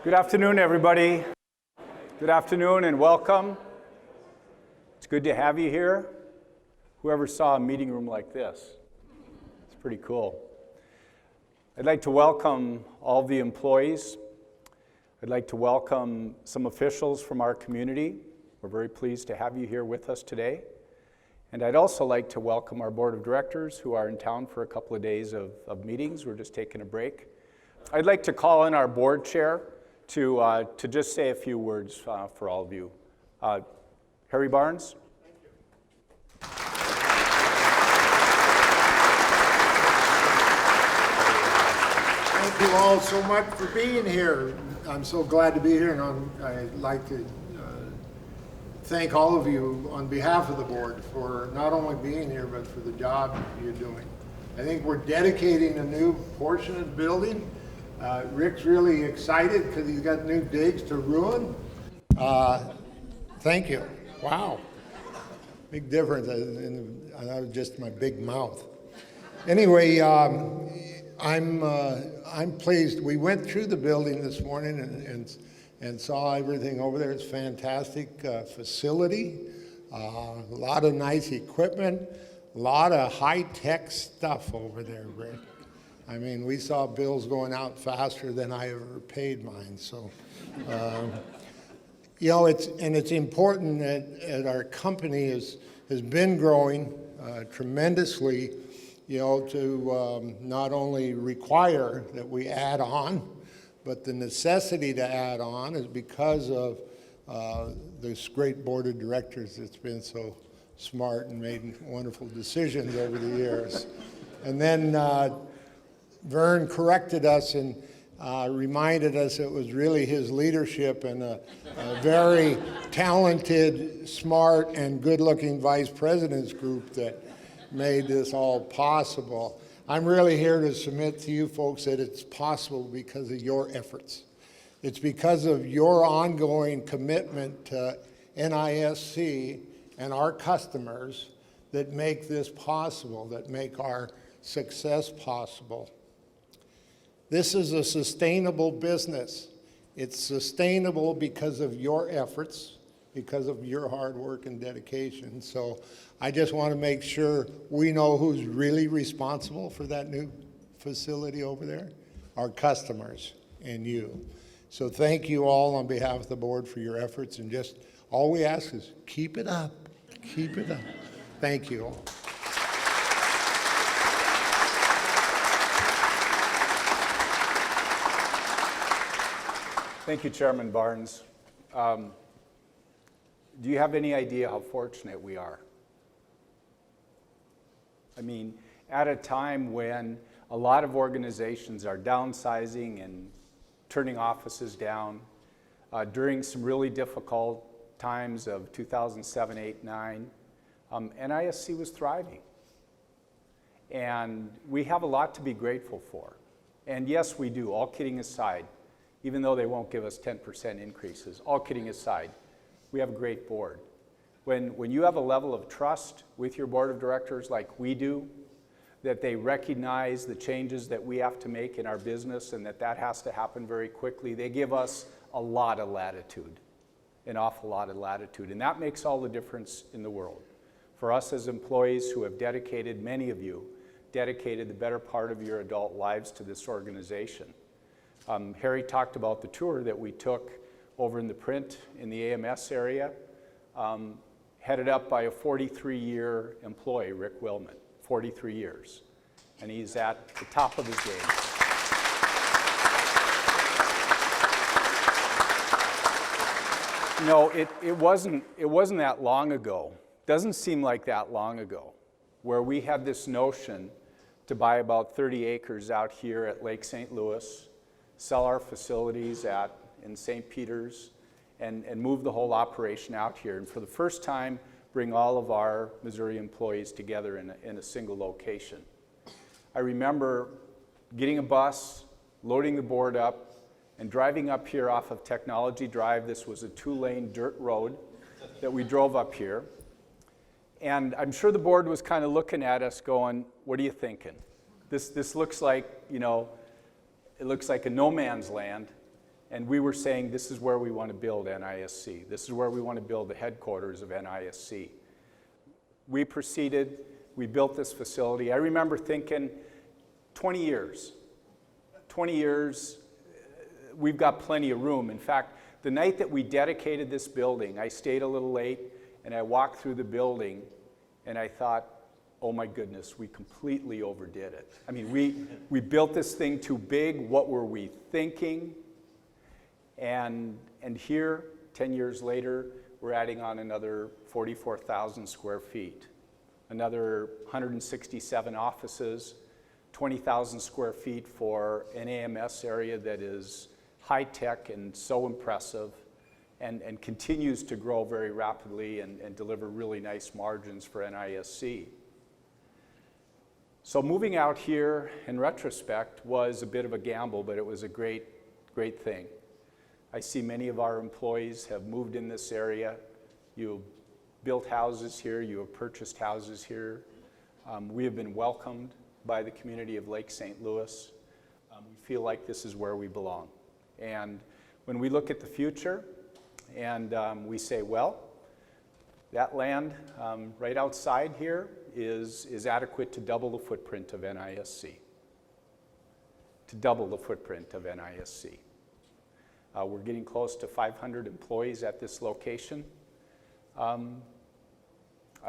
Good afternoon, everybody. Good afternoon and welcome. It's good to have you here. Whoever saw a meeting room like this? It's pretty cool. I'd like to welcome all the employees. I'd like to welcome some officials from our community. We're very pleased to have you here with us today. And I'd also like to welcome our board of directors who are in town for a couple of days of meetings. We're just taking a break. I'd like to call in our board chair to just say a few words for all of you. Harry Barnes. Thank you all so much for being here. I'm so glad to be here, and I'd like to thank all of you on behalf of the board for not only being here, but for the job you're doing. I think we're dedicating a new portion of the building. Rick's really excited because he's got new digs to ruin. Thank you. Wow. Big difference. That was just my big mouth. Anyway, I'm pleased. We went through the building this morning and saw everything over there. It's a fantastic facility, a lot of nice equipment, a lot of high-tech stuff over there, Rick. I mean, we saw bills going out faster than I ever paid mine. So, you know, it's important that our company has been growing tremendously, you know, to not only require that we add on, but the necessity to add on is because of this great board of directors that's been so smart and made wonderful decisions over the years. And then Vern corrected us and reminded us it was really his leadership and a very talented, smart, and good-looking vice president's group that made this all possible. I'm really here to submit to you folks that it's possible because of your efforts. It's because of your ongoing commitment to NISC and our customers that make this possible, that make our success possible. This is a sustainable business. It's sustainable because of your efforts, because of your hard work and dedication. So I just want to make sure we know who's really responsible for that new facility over there, our customers and you. So thank you all on behalf of the board for your efforts, and just all we ask is keep it up, keep it up. Thank you all. Thank you, Chairman Barnes. Do you have any idea how fortunate we are? I mean, at a time when a lot of organizations are downsizing and turning offices down, during some really difficult times of 2007, 8, 9, NISC was thriving. And we have a lot to be grateful for. And yes, we do, all kidding aside. Even though they won't give us 10% increases, all kidding aside, we have a great board. When you have a level of trust with your board of directors like we do, that they recognize the changes that we have to make in our business and that has to happen very quickly, they give us a lot of latitude, an awful lot of latitude. And that makes all the difference in the world. For us as employees who have dedicated, many of you, dedicated the better part of your adult lives to this organization. Harry talked about the tour that we took over in the print in the AMS area, headed up by a 43-year employee, Rick Willman, 43 years. And he's at the top of his game. You know, it wasn't that long ago, doesn't seem like that long ago, where we had this notion to buy about 30 acres out here at Lake St. Louis, sell our facilities in St. Peter's, and move the whole operation out here. And for the first time, bring all of our Missouri employees together in a single location. I remember getting a bus, loading the board up, and driving up here off of Technology Drive. This was a 2-lane dirt road that we drove up here. And I'm sure the board was kind of looking at us going, what are you thinking? This looks like, you know, it looks like a no man's land. And we were saying, this is where we want to build NISC. This is where we want to build the headquarters of NISC. We proceeded, we built this facility. I remember thinking, 20 years, we've got plenty of room. In fact, the night that we dedicated this building, I stayed a little late and I walked through the building and I thought, oh my goodness, we completely overdid it. I mean, we built this thing too big. What were we thinking? And here, 10 years later, we're adding on another 44,000 square feet, another 167 offices, 20,000 square feet for an AMS area that is high-tech and so impressive and continues to grow very rapidly and deliver really nice margins for NISC. So moving out here, in retrospect, was a bit of a gamble, but it was a great thing. I see many of our employees have moved in this area. You have built houses here, you have purchased houses here. We have been welcomed by the community of Lake St. Louis. We feel like this is where we belong. And when we look at the future and we say, well, that land right outside here is adequate to double the footprint of NISC. To double the footprint of NISC. We're getting close to 500 employees at this location. I'm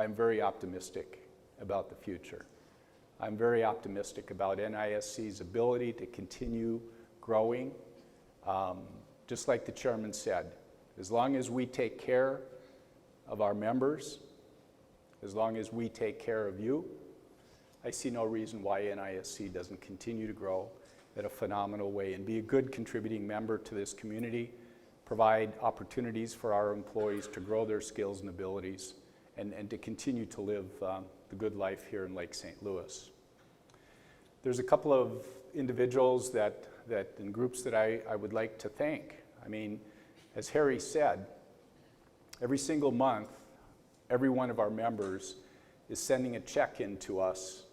very optimistic about the future. I'm very optimistic about NISC's ability to continue growing. Just like the chairman said, as long as we take care of our members, as long as we take care of you, I see no reason why NISC doesn't continue to grow at a phenomenal way and be a good contributing member to this community, provide opportunities for our employees to grow their skills and abilities, and to continue to live the good life here in Lake St. Louis. There's a couple of individuals and groups that I would like to thank. I mean, as Harry said, every single month, every one of our members is sending a check in to us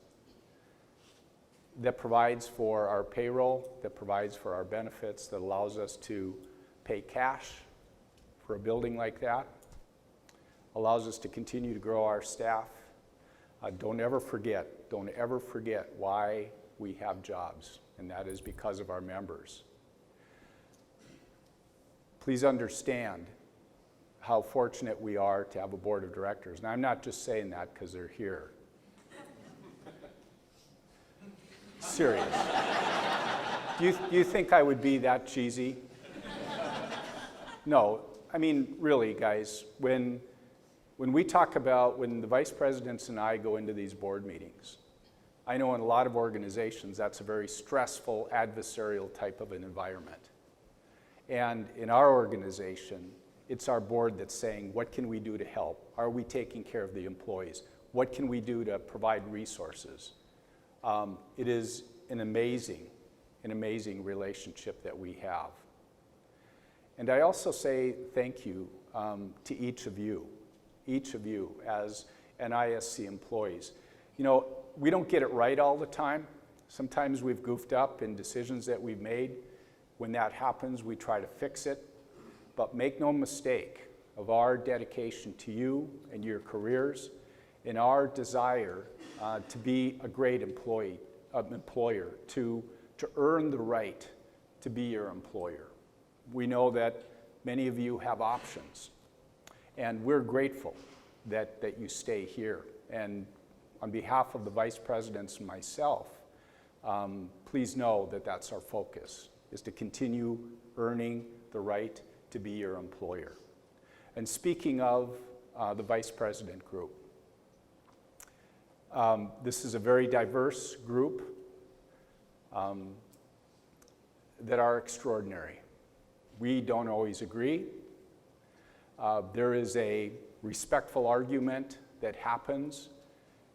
that provides for our payroll, that provides for our benefits, that allows us to pay cash for a building like that, allows us to continue to grow our staff. Don't ever forget why we have jobs, and that is because of our members. Please understand how fortunate we are to have a board of directors. And I'm not just saying that because they're here. Serious. Do you think I would be that cheesy? No. I mean, really, guys, when we talk about, when the vice presidents and I go into these board meetings, I know in a lot of organizations that's a very stressful, adversarial type of an environment. And in our organization, it's our board that's saying, what can we do to help? Are we taking care of the employees? What can we do to provide resources? It is an amazing relationship that we have. And I also say thank you to each of you as NISC employees. You know, we don't get it right all the time. Sometimes we've goofed up in decisions that we've made. When that happens, we try to fix it. But make no mistake of our dedication to you and your careers and our desire to be a great employer, to earn the right to be your employer. We know that many of you have options, and we're grateful that you stay here. And on behalf of the vice presidents and myself, please know that that's our focus, is to continue earning the right to be your employer. And speaking of the vice president group, this is a very diverse group that are extraordinary. We don't always agree. There is a respectful argument that happens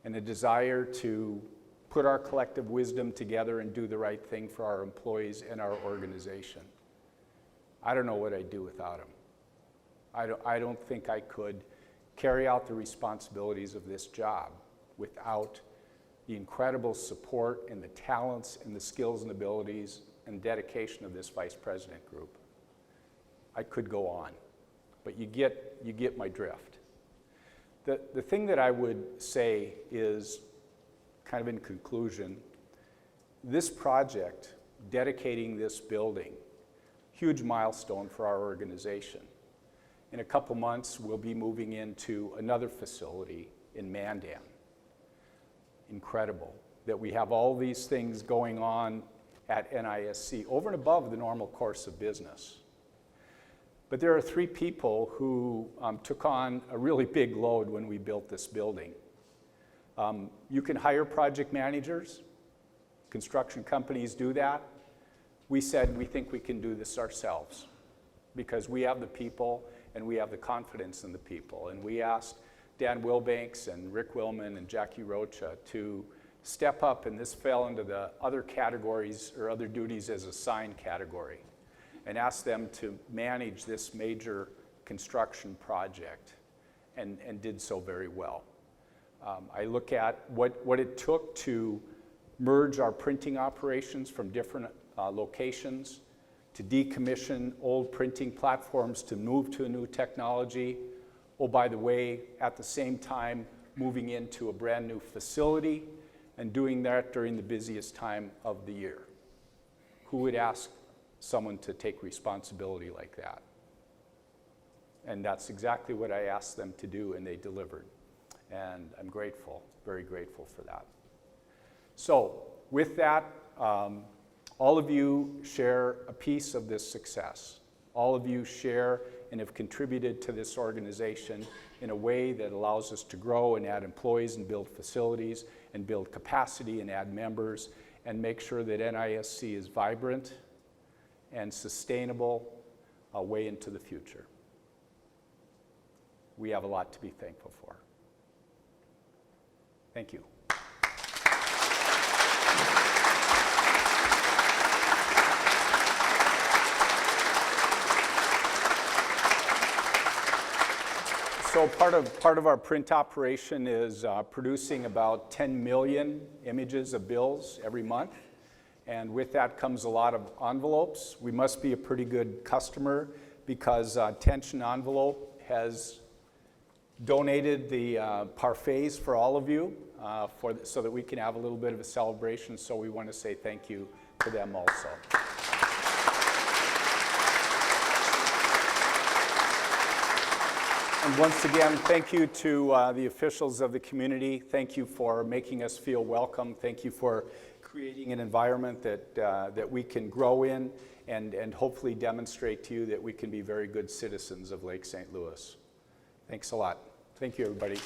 and a desire to put our collective wisdom together and do the right thing for our employees and our organization. I don't know what I'd do without them. I don't think I could carry out the responsibilities of this job without the incredible support and the talents and the skills and abilities and dedication of this vice president group. I could go on, but you get my drift. The thing that I would say is, kind of in conclusion, this project, dedicating this building, huge milestone for our organization. In a couple months, we'll be moving into another facility in Mandan. Incredible that we have all these things going on at NISC over and above the normal course of business. But there are 3 people who took on a really big load when we built this building. You can hire project managers. Construction companies do that. We said we think we can do this ourselves because we have the people and we have the confidence in the people. And we asked Dan Wilbanks and Rick Willman and Jackie Rocha to step up, and this fell into the other categories or other duties as assigned category, and asked them to manage this major construction project, and did so very well. I look at what it took to merge our printing operations from different locations, to decommission old printing platforms, to move to a new technology. Oh, by the way, at the same time, moving into a brand new facility and doing that during the busiest time of the year. Who would ask someone to take responsibility like that? And that's exactly what I asked them to do, and they delivered. And I'm grateful, very grateful for that. So with that, all of you share a piece of this success. All of you share and have contributed to this organization in a way that allows us to grow and add employees and build facilities and build capacity and add members and make sure that NISC is vibrant and sustainable way into the future. We have a lot to be thankful for. Thank you. So part of our print operation is producing about 10 million images of bills every month. And with that comes a lot of envelopes. We must be a pretty good customer because Tension Envelope has donated the parfaits for all of you so that we can have a little bit of a celebration. So we want to say thank you to them also. And once again, thank you to the officials of the community. Thank you for making us feel welcome. Thank you for creating an environment that we can grow in and hopefully demonstrate to you that we can be very good citizens of Lake St. Louis. Thanks a lot. Thank you, everybody.